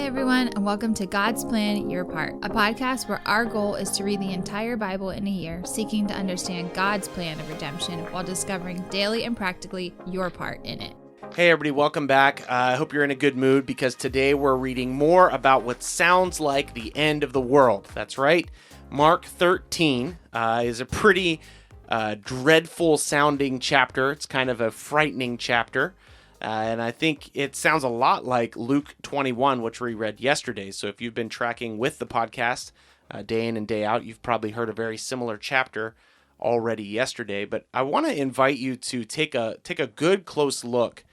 everyone, and welcome to God's Plan, Your Part, a podcast where our goal is to read the entire Bible in a year, seeking to understand God's plan of redemption while discovering daily and practically your part in it. Hey everybody, welcome back. I hope you're in a good mood because today we're reading more about what sounds like the end of the world. That's right. Mark 13 is a pretty dreadful sounding chapter. It's kind of a frightening chapter. And I think it sounds a lot like Luke 21, which we read yesterday. So if you've been tracking with the podcast day in and day out, you've probably heard a very similar chapter already yesterday. But I want to invite you to take a good close look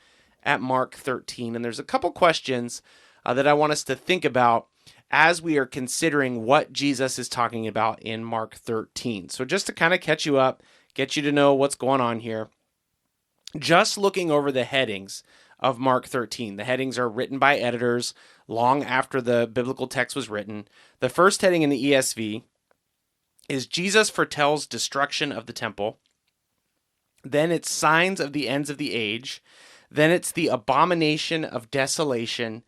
at Mark 13. And there's a couple questions that I want us to think about as we are considering what Jesus is talking about in Mark 13. So just to kind of catch you up, get you to know what's going on here. Just looking over the headings of Mark 13. The headings are written by editors long after the biblical text was written. The first heading in the ESV is Jesus foretells destruction of the temple. Then it's signs of the ends of the age. Then it's the abomination of desolation.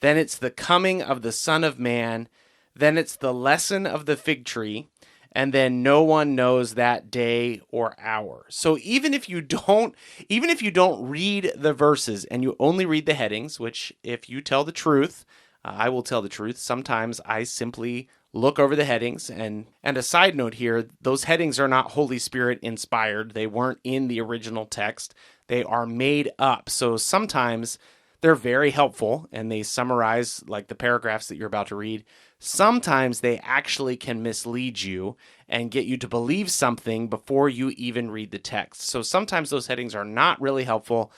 Then it's the coming of the Son of Man. Then it's the lesson of the fig tree. And then no one knows that day or hour. So even if you don't read the verses and you only read the headings, which if you tell the truth, I will tell the truth. Sometimes I simply look over the headings. And a side note here, those headings are not Holy Spirit inspired. They weren't in the original text. They are made up. So sometimes they're very helpful and they summarize like the paragraphs that you're about to read. Sometimes they actually can mislead you and get you to believe something before you even read the text. So sometimes those headings are not really helpful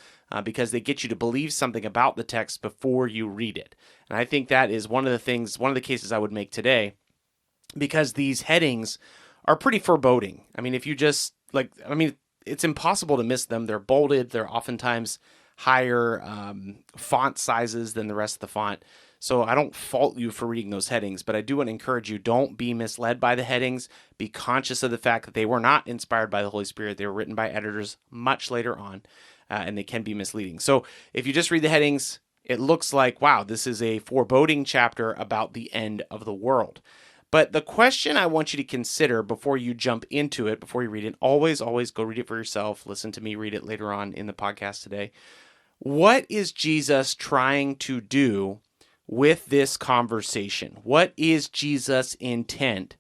because they get you to believe something about the text before you read it. And I think that is one of the cases I would make today, because these headings are pretty foreboding. I mean, it's impossible to miss them. They're bolded. They're oftentimes higher font sizes than the rest of the font. So I don't fault you for reading those headings, but I do want to encourage you, don't be misled by the headings. Be conscious of the fact that they were not inspired by the Holy Spirit. They were written by editors much later on, and they can be misleading. So if you just read the headings, it looks like, wow, this is a foreboding chapter about the end of the world. But the question I want you to consider before you jump into it, before you read it, always go read it for yourself. Listen to me read it later on in the podcast today. What is Jesus trying to do with this conversation? What is Jesus' intent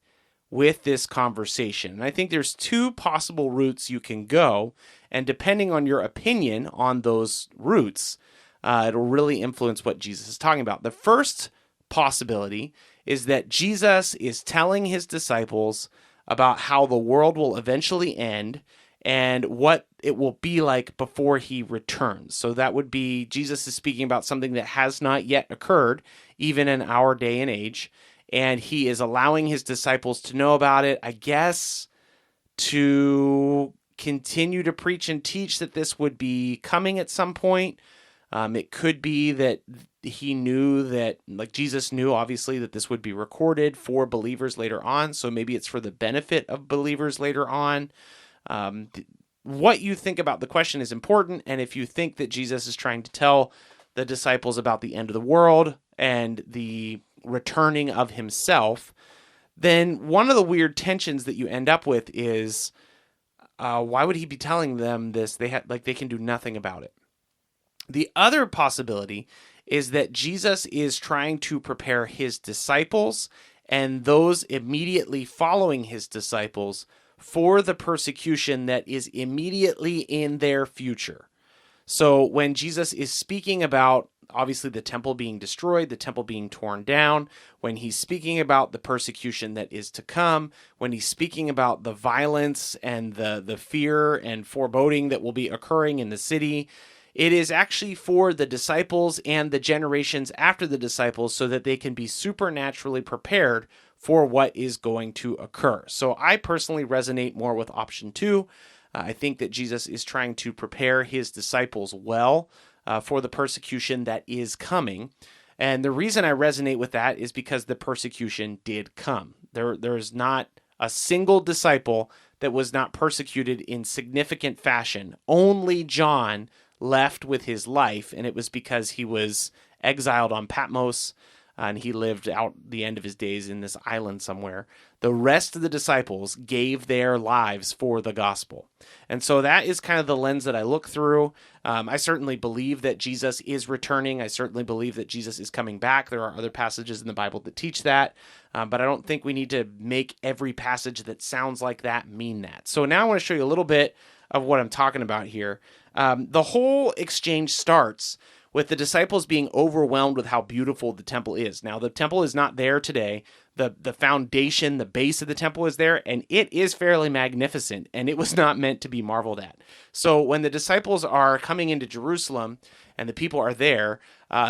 with this conversation? And I think there's two possible routes you can go, and depending on your opinion on those routes, it'll really influence what Jesus is talking about. The first possibility is that Jesus is telling his disciples about how the world will eventually end and what it will be like before he returns. So that would be, Jesus is speaking about something that has not yet occurred, even in our day and age, and he is allowing his disciples to know about it, I guess, to continue to preach and teach that this would be coming at some point. It could be that he knew that, like Jesus knew, obviously, that this would be recorded for believers later on, so maybe it's for the benefit of believers later on. What you think about the question is important, and if you think that Jesus is trying to tell the disciples about the end of the world and the returning of himself, then one of the weird tensions that you end up with is, why would he be telling them this? They can do nothing about it. The other possibility is that Jesus is trying to prepare his disciples and those immediately following his disciples for the persecution that is immediately in their future. So when Jesus is speaking about, obviously, the temple being destroyed, the temple being torn down, when he's speaking about the persecution that is to come, when he's speaking about the violence and the fear and foreboding that will be occurring in the city, it is actually for the disciples and the generations after the disciples so that they can be supernaturally prepared for what is going to occur. So I personally resonate more with option 2. I think that Jesus is trying to prepare his disciples well for the persecution that is coming. And the reason I resonate with that is because the persecution did come. There is not a single disciple that was not persecuted in significant fashion. Only John left with his life, and it was because he was exiled on Patmos. and he lived out the end of his days in this island somewhere. The rest of the disciples gave their lives for the gospel. And so that is kind of the lens that I look through. I certainly believe that Jesus is returning. I certainly believe that Jesus is coming back. There are other passages in the Bible that teach that, but I don't think we need to make every passage that sounds like that mean that. So now I want to show you a little bit of what I'm talking about here. The whole exchange starts with the disciples being overwhelmed with how beautiful the temple is. Now, the temple is not there today. The foundation, the base of the temple is there, and it is fairly magnificent, and it was not meant to be marveled at. So when the disciples are coming into Jerusalem and the people are there,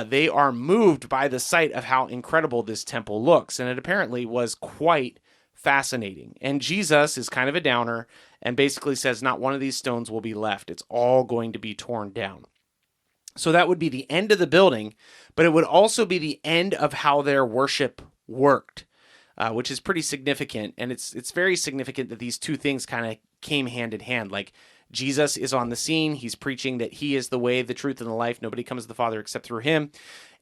they are moved by the sight of how incredible this temple looks, and it apparently was quite fascinating. And Jesus is kind of a downer and basically says not one of these stones will be left. It's all going to be torn down. So that would be the end of the building, but it would also be the end of how their worship worked, which is pretty significant. And it's very significant that these two things kind of came hand in hand. Like Jesus is on the scene. He's preaching that he is the way, the truth, and the life. Nobody comes to the Father except through him.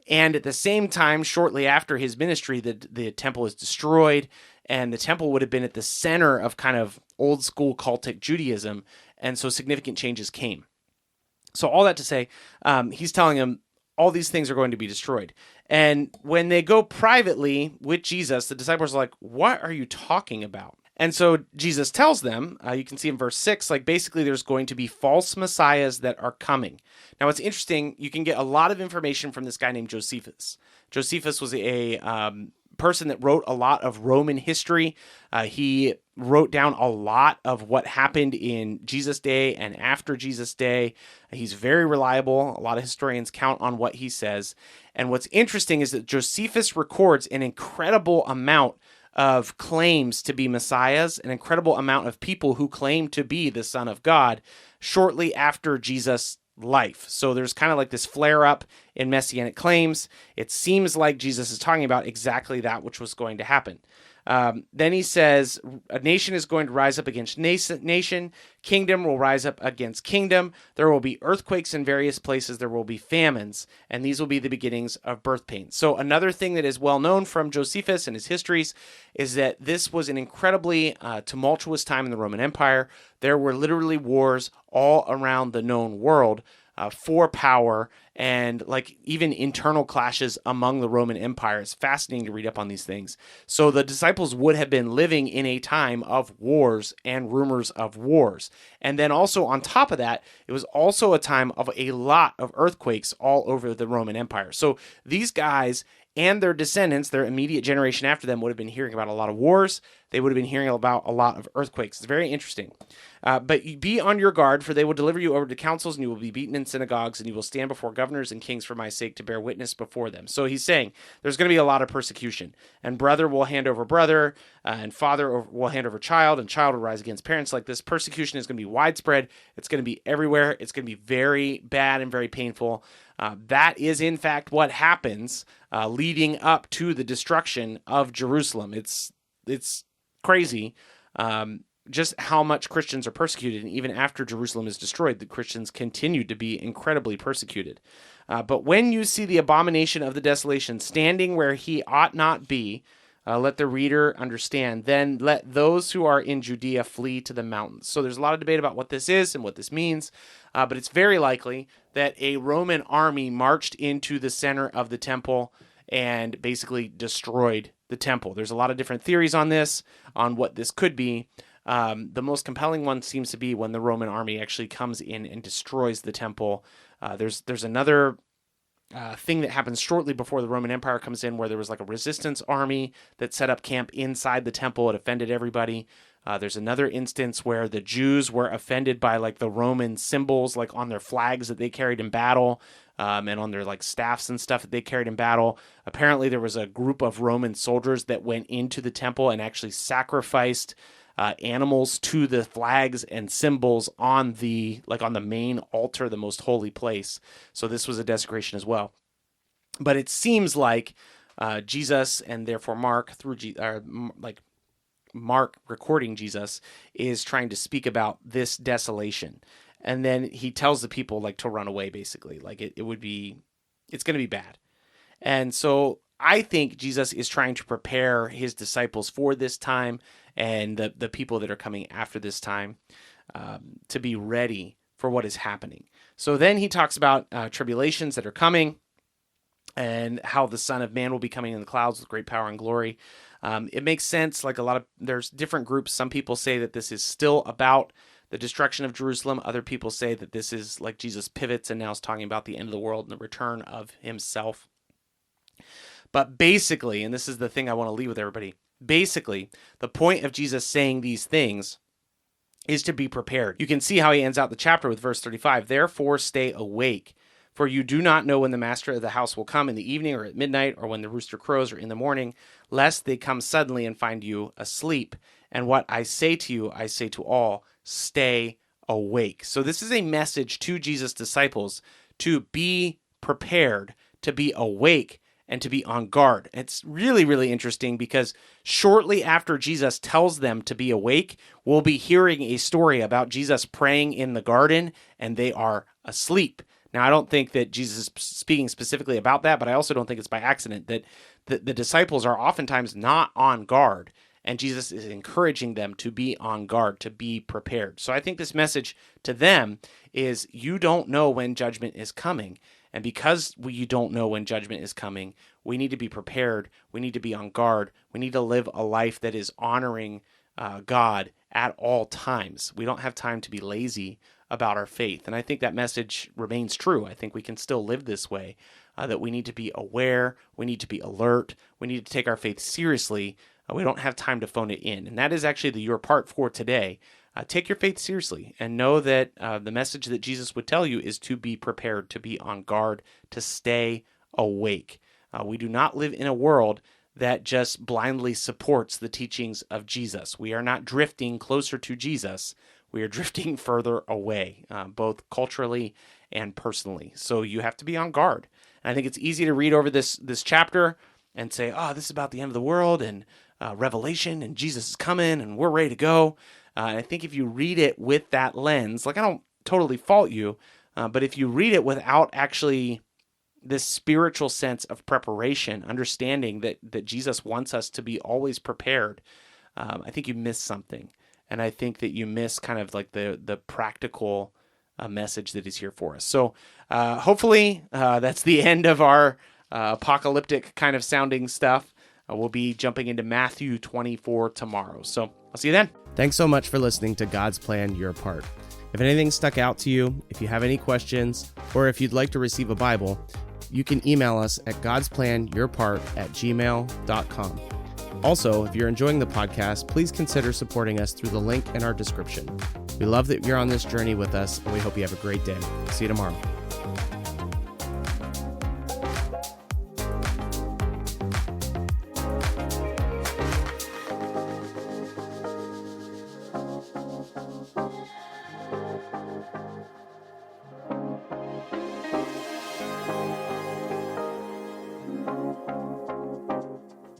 And at the same time, shortly after his ministry, the temple is destroyed, and the temple would have been at the center of kind of old school cultic Judaism. And so significant changes came. So all that to say, he's telling them all these things are going to be destroyed. And when they go privately with Jesus, the disciples are like, what are you talking about? And so Jesus tells them, you can see in verse 6, like basically there's going to be false messiahs that are coming. Now it's interesting, you can get a lot of information from this guy named Josephus. Josephus was a person that wrote a lot of Roman history. He wrote down a lot of what happened in Jesus' day and after Jesus' day. He's very reliable. A lot of historians count on what he says. And what's interesting is that Josephus records an incredible amount of claims to be messiahs, an incredible amount of people who claim to be the Son of God shortly after Jesus' life. So there's kind of like this flare up in messianic claims. It seems like Jesus is talking about exactly that which was going to happen. Then he says, a nation is going to rise up against nation, kingdom will rise up against kingdom, there will be earthquakes in various places, there will be famines, and these will be the beginnings of birth pains. So another thing that is well known from Josephus and his histories is that this was an incredibly tumultuous time in the Roman Empire. There were literally wars all around the known world for power, and like even internal clashes among the Roman Empire. It's fascinating to read up on these things. So the disciples would have been living in a time of wars and rumors of wars. And then also on top of that, it was also a time of a lot of earthquakes all over the Roman Empire. So these guys and their descendants, their immediate generation after them, would have been hearing about a lot of wars. They would have been hearing about a lot of earthquakes. It's very interesting. But be on your guard, for they will deliver you over to councils, and you will be beaten in synagogues, and you will stand before governors and kings for my sake to bear witness before them. So he's saying there's going to be a lot of persecution. And brother will hand over brother, and father will hand over child, and child will rise against parents. Like this persecution is going to be widespread. It's going to be everywhere. It's going to be very bad and very painful. That is, in fact, what happens leading up to the destruction of Jerusalem. It's crazy just how much Christians are persecuted. And even after Jerusalem is destroyed, the Christians continue to be incredibly persecuted. But when you see the abomination of the desolation standing where he ought not be, let the reader understand, then let those who are in Judea flee to the mountains. So there's a lot of debate about what this is and what this means, but it's very likely that a Roman army marched into the center of the temple and basically destroyed the temple. There's a lot of different theories on this, on what this could be. The most compelling one seems to be when the Roman army actually comes in and destroys the temple. There's another thing that happens shortly before the Roman Empire comes in, where there was like a resistance army that set up camp inside the temple. It offended everybody. There's another instance where the Jews were offended by like the Roman symbols, like on their flags that they carried in battle, and on their like staffs and stuff that they carried in battle. Apparently there was a group of Roman soldiers that went into the temple and actually sacrificed animals to the flags and symbols on the main altar, the most holy place. So this was a desecration as well. But it seems like Jesus, and therefore Mark, Mark recording Jesus, is trying to speak about this desolation. And then he tells the people like to run away, basically. Like it's going to be bad. And so I think Jesus is trying to prepare his disciples for this time and the people that are coming after this time to be ready for what is happening. So then he talks about tribulations that are coming and how the Son of Man will be coming in the clouds with great power and glory. It makes sense. Like there's different groups. Some people say that this is still about the destruction of Jerusalem. Other people say that this is like Jesus pivots and now is talking about the end of the world and the return of himself. But basically, and this is the thing I want to leave with everybody, basically, the point of Jesus saying these things is to be prepared. You can see how he ends out the chapter with verse 35. Therefore, stay awake, for you do not know when the master of the house will come in the evening or at midnight or when the rooster crows or in the morning, lest they come suddenly and find you asleep. And what I say to you, I say to all, stay awake. So this is a message to Jesus' disciples to be prepared, to be awake, and to be on guard. It's really, really interesting because shortly after Jesus tells them to be awake, we'll be hearing a story about Jesus praying in the garden and they are asleep. Now, I don't think that Jesus is speaking specifically about that, but I also don't think it's by accident that the disciples are oftentimes not on guard, and Jesus is encouraging them to be on guard, to be prepared. So I think this message to them is you don't know when judgment is coming. And because you don't know when judgment is coming, we need to be prepared. We need to be on guard. We need to live a life that is honoring God at all times. We don't have time to be lazy about our faith. And I think that message remains true. I think we can still live this way, that we need to be aware. We need to be alert. We need to take our faith seriously. We don't have time to phone it in. And that is actually your part for today. Take your faith seriously and know that the message that Jesus would tell you is to be prepared, to be on guard, to stay awake. We do not live in a world that just blindly supports the teachings of Jesus. We are not drifting closer to Jesus. We are drifting further away, both culturally and personally. So you have to be on guard. And I think it's easy to read over this chapter and say, oh, this is about the end of the world and Revelation and Jesus is coming and we're ready to go. I think if you read it with that lens, like I don't totally fault you, but if you read it without actually this spiritual sense of preparation, understanding that Jesus wants us to be always prepared, I think you miss something. And I think that you miss kind of like the practical message that is here for us. So hopefully that's the end of our apocalyptic kind of sounding stuff. We'll be jumping into Matthew 24 tomorrow. So I'll see you then. Thanks so much for listening to God's Plan, Your Part. If anything stuck out to you, if you have any questions, or if you'd like to receive a Bible, you can email us at godsplanyourpart@gmail.com. Also, if you're enjoying the podcast, please consider supporting us through the link in our description. We love that you're on this journey with us, and we hope you have a great day. See you tomorrow.